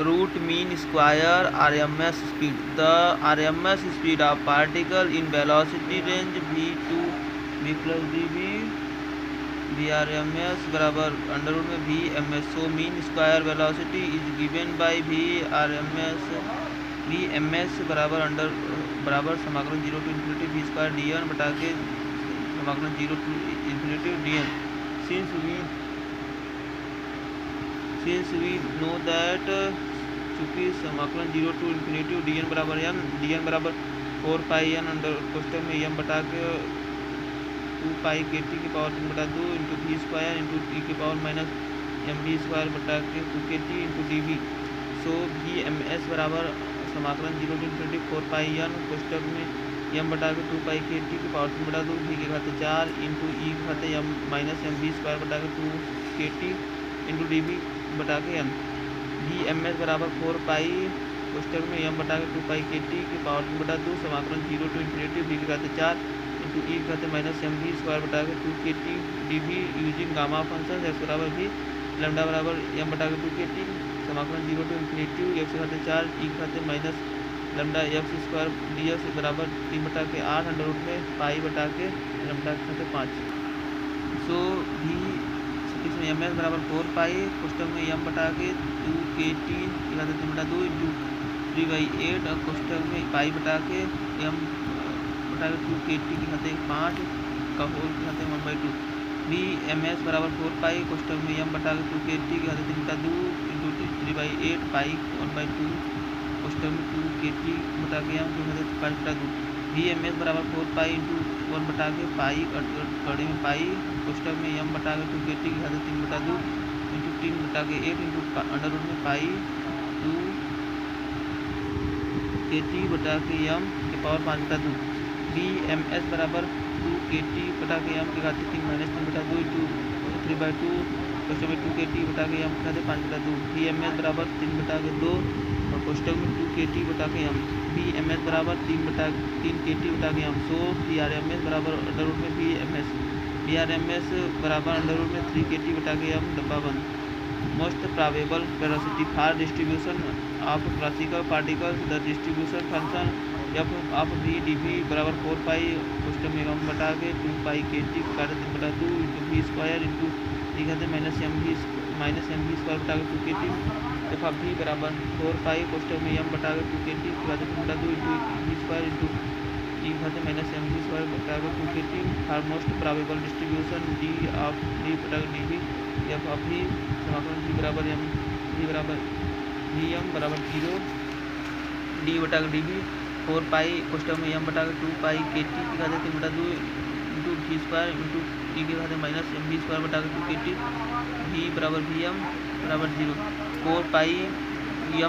root mean square RMS speed. The RMS speed of particle in velocity range v2 v plus dv Vrms बराबर under root में Vms. So mean square velocity is given by Vms बराबर समाकलन 0 to infinity v square dn बटा के समाकलन 0 to infinity dn. Since we know that चूँकि समाकलन 0 to infinity dn बराबर बराबर 4 पाई n अंडर कोष्टक में m बटा के 2 पाई के टी की पावर 3 बटा 2 into we square into t की power minus M we square बटा के 2 के t into d v. So v M S बराबर समाकलन 0 टू इन्फिनिटी 4 पाई n कोष्टक में m बटा के 2 पाई के टी की पावर 3 बटा 2 वी के खाते 4 इंटू ई के खाते m minus M we square बटा के 2 के टी इंटू डी वी बटा के m. वी एम एस बराबर 4 पाई कोष्टक में m बटा के 2 पाई के टी की पावर 3 बटा 2 समाकलन 0 टू इन्फिनिटी वी के खाते 4 इंटू ई खाते माइनस एम वी स्क्वायर बटा के 2 के T D V using gamma function X बराबर भी लैम्डा बराबर एम बटा के 2 के टी समाकलन 0 टू इन्फिनिटी एक्स खाते 4 ई खाते minus lambda x square D x बराबर 3 बटा के 8 अंडर रूट में पाई बटा के लैम्डा खाते 5. सो भी इसमें एम एस बराबर 4 पाई कोष्टक में एम बटा के 2 के टी खाते 3 बटा 2 इंटू 3/8 और कोष्टक में पाई बटा के एम बटा के 2 के टी के खाते 5 का होल के खाते 1/2. वी एम एस बराबर 4 पाई कोष्टक में एम बटा के 2 के टी के खाते 3 बटा 2 इंटू 3/8 पाई 1/2 कोष्टक में 2 के टी बटा के एम के खाते 5 बटा 2. वी एम एस बराबर 4 पाई इंटू 1 बटा के पाई कड़ी में पाई कोष्टक में एम बटा के 2 के टी के खाते 3 बटा 2 इंटू 3 बटा के 8 इंटू अंडर रूट में पाई 2 के टी बटा के एम के पावर 5 बटा 2. वी एम एस बराबर 2 के टी बटा के एम के खाते 3 माइनस 3 बटा 2 इंटू 3/2 कोष्टक में 2 के टी बटा के एम के खाते 5 बटा 2. वी एम एस बराबर 3 बटा के 2 और कोष्टक में 2 के टी बटा के एम. वी एम एस बराबर 3 के टी बटा के M. So V R M S बराबर अंडर रूट में वी एम एस बराबर अंडर रूट में 3 के टी बटा के एम डब्बा बंद. Most probable velocity for distribution of classical particles the distribution function F of V D V बराबर 4 पाई कोष्टक में एम बटा के 2 पाई के टी काटे 3 बटा 2 into we square into T खाते माइनस एम वी स्क्वायर बटा के 2 के टी एफ ऑफ वी बराबर 4 पाई कोष्टक में एम बटा के 2 के टी काटे 3 बटा 2 into we square into T खाते माइनस एम वी स्क्वायर बटा के 2 के T for most probable distribution D of D बटा के D V F of V समाकलन वी बराबर एम वी बराबर वी एम बराबर 0 डी बटा के डी वी 4 पाई कोष्टक में एम बटा के 2 पाई के टी के खाते 3 बटा 2 into we square into T के खाते माइनस एम वी स्क्वायर बटा के 2 के टी वी बराबर वी एम बराबर 0 4 पाई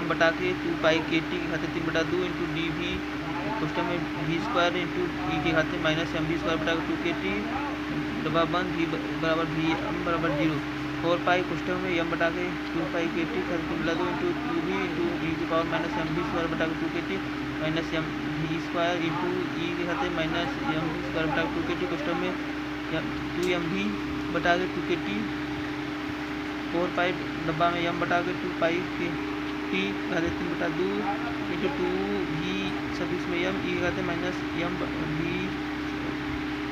एम बटा के 2 पाई के टी के खाते 3 बटा 2 इंटू डी वी कोष्टक में वी स्क्वायर इंटू ई के खाते माइनस एम वी स्क्वायर बटा के 2 के टी डब्बा बंद वी बराबर वी एम बराबर 0 4 पाई कोष्टक में एम बटा के 2 पाई के टी खाते 3 बटा 2 into two v into e की power minus M we square बटा के 2 के t minus M we square into e के खाते माइनस एम वी स्क्वायर बटा के 2 के टी कोष्टक में 2 एम वी बटा के 2 के टी 4 पाई डब्बा में एम बटा के 2 पाई के टी खाते 3 बटा 2 इंटू 2 वी सफिक्स में एम ई के खाते माइनस एम वी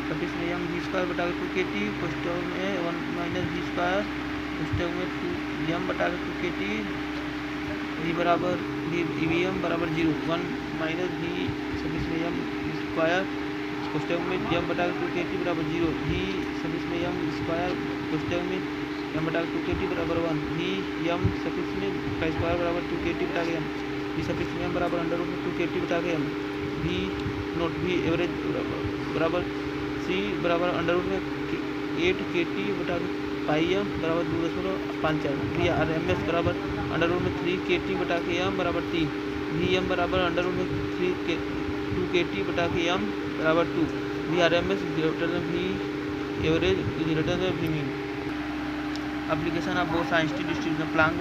सफिक्स में एम वी स्क्वायर बटा के 2 के टी कोष्टक में 1 माइनस वी स्क्वायर कोष्टक में 2 एम बटा के 2 के टी वी बराबर वी एम बराबर 0 1 माइनस वी सफिक्स में एम स्क्वायर कोष्टक में एम बटा के 2 के टी बराबर 0 वी सफिक्स में एम स्क्वायर कोष्टक में एम बटा के 2 के टी बराबर 1 वी एम सफिक्स में का स्क्वायर बराबर 2 के टी बटा के एम वी सफिक्स में एम बराबर अंडर रूट में 2 के टी बटा के M V naught V average बराबर सी बराबर अंडर रूट में 8 के टी बटा के पाई एम बराबर 2.54 वी आर एम एस बराबर अंडर रूट में 3 के टी बटा के एम बराबर 3 वी एम बराबर अंडर रूट में 2 के टी बटा के एम बराबर 2 V R M S greater than V average is greater than V mean. Application of बोथ-साइंटिफिक distribution Planck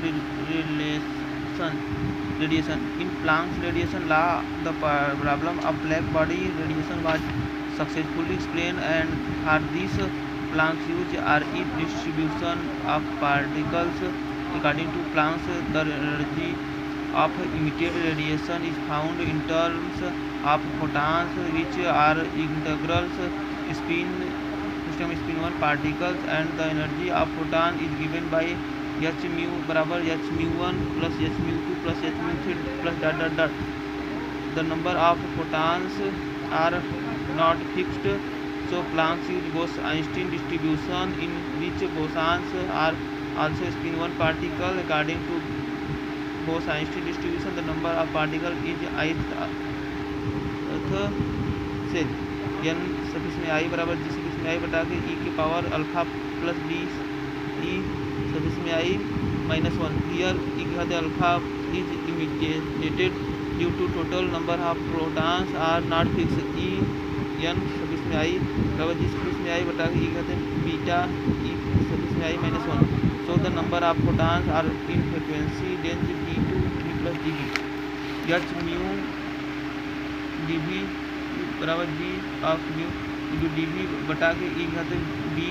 radiation. In Planck's radiation law, the problem of black body radiation was successfully explained, and for this Planck used RE distribution of particles. According to Planck, the energy of emitted radiation is found in terms of photons, which are integrals spin system spin 1 particles, and the energy of photon is given by h mu बराबर h mu 1 plus h mu 2 plus h mu 3 plus dot dot dot. The number of photons are not fixed, so Planck used Bose-Einstein distribution in which bosons are also spin 1 particle. According to Bose-Einstein distribution, the number of particles is ith cell n suffix में I बराबर जी suffix में आई बटा के E के power alpha plus B E suffix में I -1. Here E के खाते alpha is imitated due to total number of protons are not fixed. E N suffix में आई बराबर जी सफिक्स में आई बटा के ई के खाते बीटा ई सफिक्स में I -1. So the number of protons are in frequency range d2 d plus dv. H mu dv बराबर G of mu into dv बटा के ई खाते बी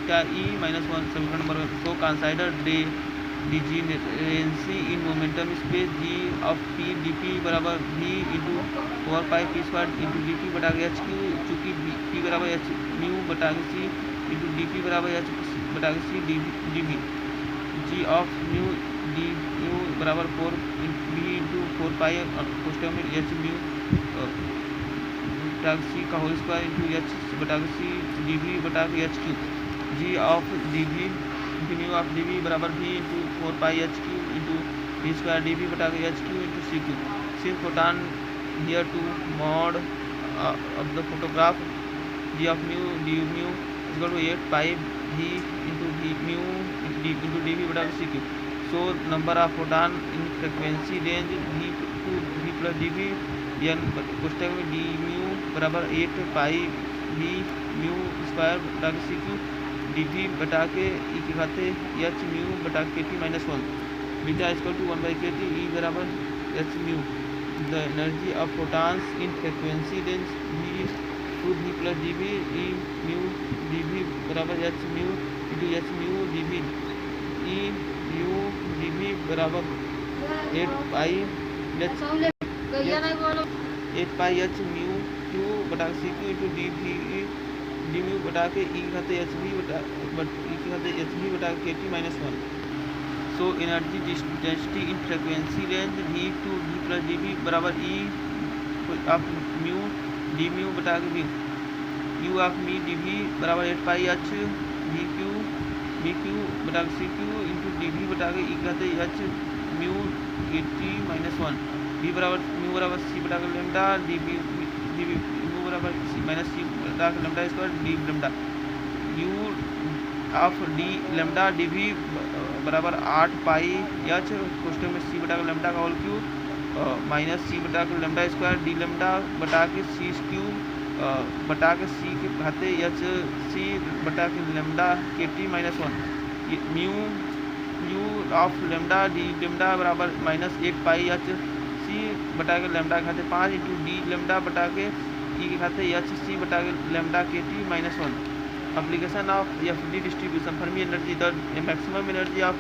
का ई -1 समीकरण number 1. So consider डिजीनरेंसी in momentum space ji of P dp बराबर v into 4 पाई P square into dp बटा के H Q, चूँकि p बराबर एच म्यू बटा के सी इंटू dp बराबर एच बटा के सी dv. Ji of mu D mu बराबर 4 v इंटू 4 पाई कोष्टक में एच म्यू बटा के सी का होल स्क्वायर इंटू एच बटा के सी dv बटा के H cube. G of dv mu of dv बराबर v into 4 pi h cube into v square dv बटा के H cube into c cube. Since photon here to mod of the photograph g of mu D mu equal to 8 pi v into v mu into dv बटा के सी cube. So number of photon in frequency range v to v plus dv N पुस्तक में D mu बराबर 8 pi v mu square बटा के C Q dv बटा के E के खाते एच म्यू बटा के T -1. Beta equal to 1 by K T E बराबर H mu. The energy of photons in frequency range v to v plus dv E mu dv बराबर H mu into H mu dv E mu dv बराबर 8 pi H mu Q बटा के सी Q into D mu बटा के ई खाते H V बटा ई के खाते एच वी बटा के T -1. So energy density in frequency range v to v plus dv बराबर E of mu D mu बटा के v यू ऑफ मी dv बराबर 8 पाई एच वी क्यू बटा के सी क्यू इंटू dv बटा के ई खाते एच म्यू के टी -1. v बराबर म्यू बराबर सी बटा के लेमडा dv म्यू बराबर सी माइनस सी बटा के lambda square D lambda. You of D lambda dv बराबर 8 पाई एच कोष्टक में सी बटा के लेमडा का होल क्यू माइनस सी बटा के लेमडा स्क्वायर डी लेमडा बटा के सी क्यू बटा के सी के खाते एच सी बटा के lambda K T -1. Mu you of lambda D lambda बराबर -1 पाई एच सी बटा के लेमडा के खाते 5 इंटू डी लेमडा बटा के ई के खाते एच सी बटा के lambda K T -1. Application of F D distribution. Fermi energy the maximum energy of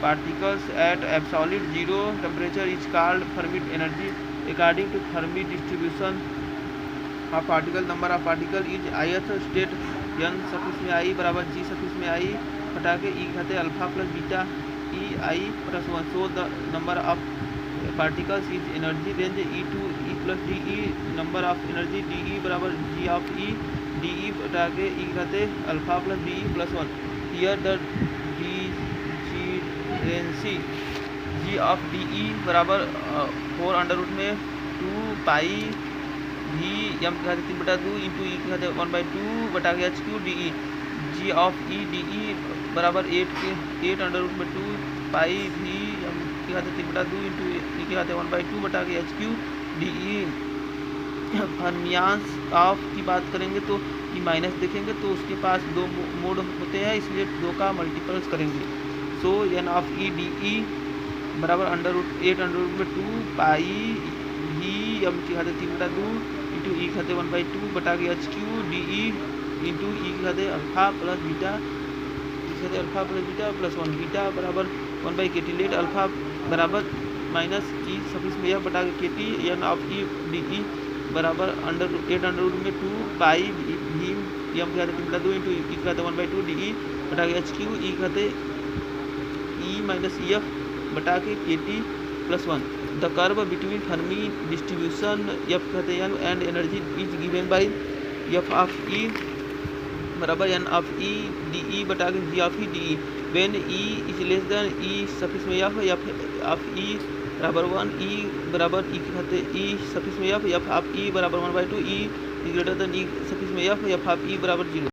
particles at absolute zero temperature is called Fermi energy. According to Fermi distribution of particle number of particle is ith state n suffix में I बराबर g suffix में आई बटा के ई खाते alpha plus beta E I plus 1. So the number of particles is energy range E to E plus D E. Number of energy D ई बराबर G of E D e बटा के ई खाते alpha plus B e plus 1. Here the degeneracy g of d ई बराबर 4 under root में 2 पाई V M के खाते 3 बटा 2 into e के खाते 1/2 बटा के H Q D E. G of E D E बराबर 8 अंडर रूट में 2 पाई वी एम के खाते 3 बटा 2 इंटू ई के खाते 1/2 बटा के H Q D e. Fermions of की बात करेंगे तो ई माइनस देखेंगे तो उसके पास 2 मोड होते हैं, इसलिए 2 का मल्टीपल्स करेंगे. So n of E D E बराबर 8 अंडर रूट में 2 पाई वी एम के खाते 3 बटा 2 इंटू ई खाते 1/2 बटा के H Q D e into e के खाते alpha plus beta plus 1 beta बराबर 1/k. लेट अल्फा बराबर माइनस ई सफिक्स में एफ बटा के k t n of E D E बराबर अंडर रूट में 2 पाई भी एम के खाते 3/2 इंटू ई के खाते 1/2 डी ई बटा के एच क्यू ई खाते ई माइनस ई एफ बटा के t plus 1। The curve between Fermi distribution f खाते n and energy is given by f of e बराबर n of E D e बटा के g of E D e when e is less than e suffix में f of e बराबर 1 e बराबर e के खाते e suffix में f of e बराबर 1/2 e greater than e suffix में एफ ऑफ ई बराबर 0।